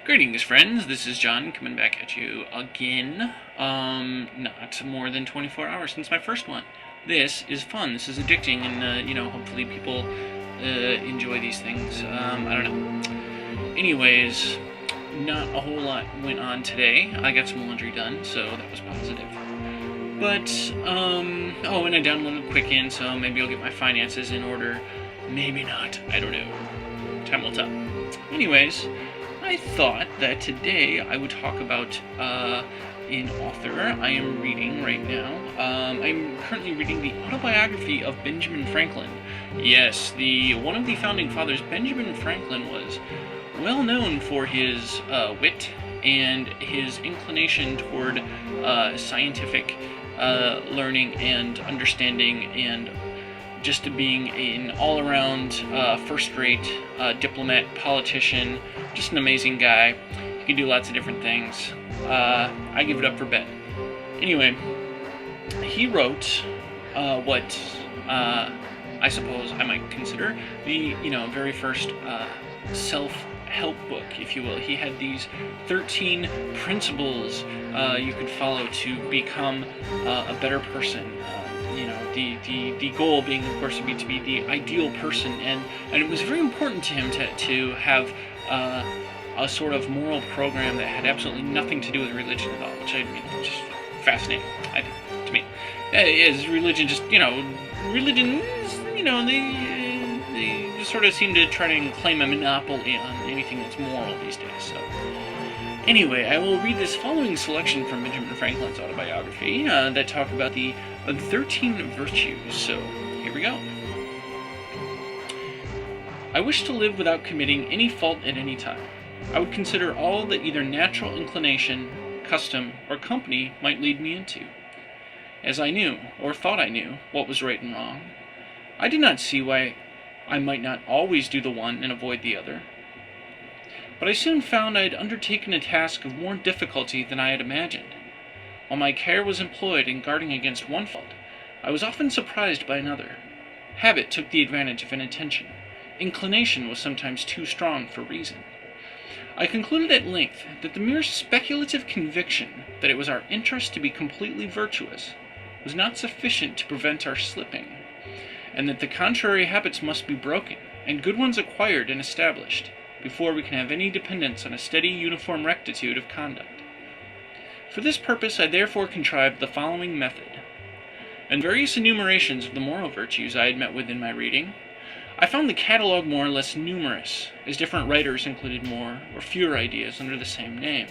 Greetings, friends. This is John coming back at you again. Not more than 24 hours since my first one. This is fun. This is addicting, and hopefully people enjoy these things. I don't know. Anyways, not a whole lot went on today. I got some laundry done, so that was positive. But and I downloaded Quicken, so maybe I'll get my finances in order. Maybe not. I don't know. Time will tell. Anyways, I thought that today I would talk about an author I am reading right now. I'm currently reading the autobiography of Benjamin Franklin. Yes, one of the founding fathers, Benjamin Franklin, was well known for his wit and his inclination toward scientific learning and understanding, and just being an all-around first-rate diplomat, politician, just an amazing guy. He can do lots of different things. I give it up for Ben. Anyway, he wrote what I suppose I might consider the very first self-help book, if you will. He had these 13 principles you could follow to become a better person. The goal being, of course, would be to be the ideal person, and it was very important to him to have a sort of moral program that had absolutely nothing to do with religion at all, which I mean, just fascinating, I think, to me. Is religion just, religion, they just sort of seem to try to claim a monopoly on anything that's moral these days, so. Anyway, I will read this following selection from Benjamin Franklin's autobiography that talk about the 13 virtues, so here we go. I wish to live without committing any fault at any time. I would consider all that either natural inclination, custom, or company might lead me into. As I knew, or thought I knew, what was right and wrong, I did not see why I might not always do the one and avoid the other. But I soon found I had undertaken a task of more difficulty than I had imagined. While my care was employed in guarding against one fault, I was often surprised by another. Habit took the advantage of inattention. Inclination was sometimes too strong for reason. I concluded at length that the mere speculative conviction that it was our interest to be completely virtuous was not sufficient to prevent our slipping, and that the contrary habits must be broken, and good ones acquired and established, before we can have any dependence on a steady, uniform rectitude of conduct. For this purpose I therefore contrived the following method. In various enumerations of the moral virtues I had met with in my reading, I found the catalogue more or less numerous, as different writers included more or fewer ideas under the same name.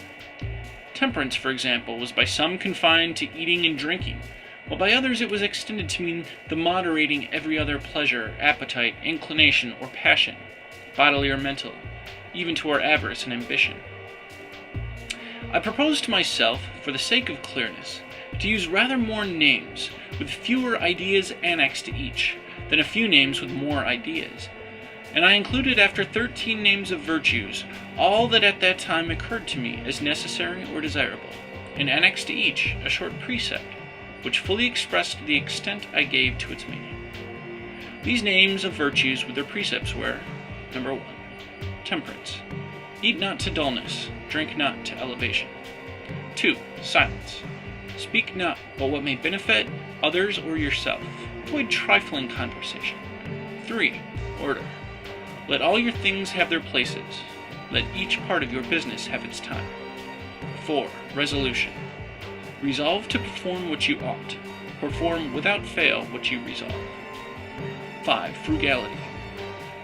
Temperance, for example, was by some confined to eating and drinking, while by others it was extended to mean the moderating every other pleasure, appetite, inclination, or passion, bodily or mental, even to our avarice and ambition. I proposed to myself, for the sake of clearness, to use rather more names, with fewer ideas annexed to each, than a few names with more ideas, and I included after 13 names of virtues all that at that time occurred to me as necessary or desirable, and annexed to each a short precept, which fully expressed the extent I gave to its meaning. These names of virtues with their precepts were, number 1, temperance. Eat not to dullness, drink not to elevation. 2, silence. Speak not but what may benefit others or yourself. Avoid trifling conversation. 3, order. Let all your things have their places. Let each part of your business have its time. 4, resolution. Resolve to perform what you ought. Perform without fail what you resolve. 5, frugality.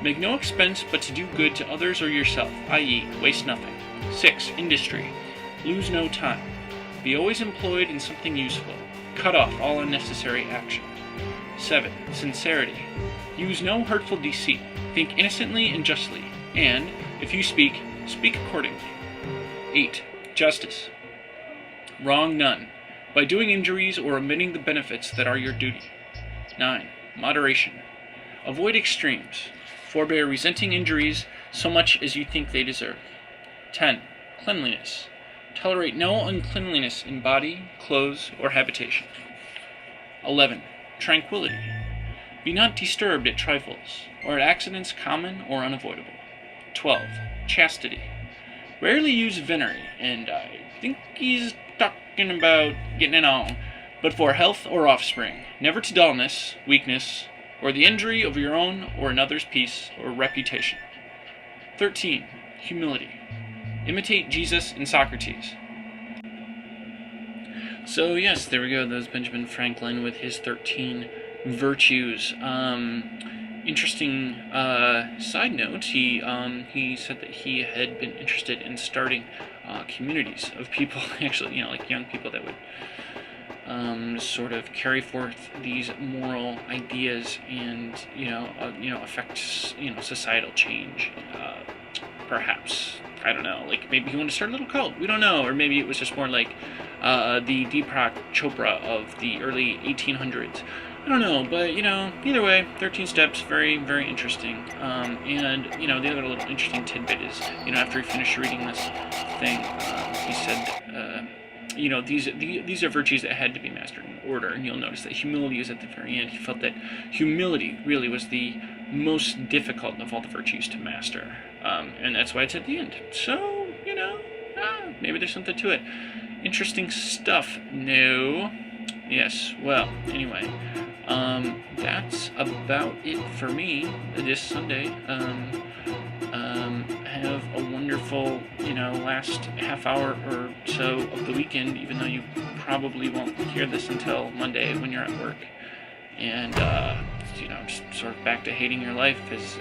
Make no expense but to do good to others or yourself, i.e., waste nothing. 6, industry. Lose no time. Be always employed in something useful. Cut off all unnecessary action. 7, sincerity. Use no hurtful deceit. Think innocently and justly, and, if you speak, speak accordingly. 8, justice. Wrong none, by doing injuries or omitting the benefits that are your duty. 9, moderation. Avoid extremes. Forbear resenting injuries so much as you think they deserve. 10, cleanliness. Tolerate no uncleanliness in body, clothes, or habitation. 11, tranquility. Be not disturbed at trifles, or at accidents common or unavoidable. 12, chastity. rarely use venery, and I think he's talking about getting it on, but for health or offspring, never to dullness, weakness, or the injury of your own or another's peace or reputation. 13. Humility. Imitate Jesus and Socrates. So yes, there we go. That was Benjamin Franklin with his 13 virtues. Interesting side note. He said that he had been interested in starting communities of people, actually, like young people that would sort of carry forth these moral ideas and affect societal change. Perhaps, I don't know. Like maybe he wanted to start a little cult. We don't know, or maybe it was just more like the Deepak Chopra of the early 1800s. I don't know, but either way, 13 steps, very, very interesting. And the other little interesting tidbit is, after he finished reading this thing, he said, these are virtues that had to be mastered in order, and you'll notice that humility is at the very end. He felt that humility really was the most difficult of all the virtues to master, and that's why it's at the end. So, maybe there's something to it. Interesting stuff. No. Yes, well, anyway, that's about it for me this Sunday. Have a wonderful, last half hour or so of the weekend, even though you probably won't hear this until Monday when you're at work. And, just sort of back to hating your life as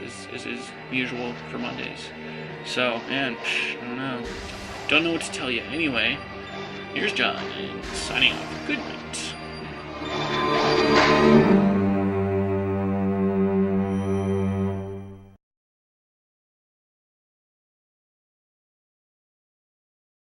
is usual for Mondays. So, man, I don't know. Don't know what to tell you. Anyway, here's John, and signing off. Good night.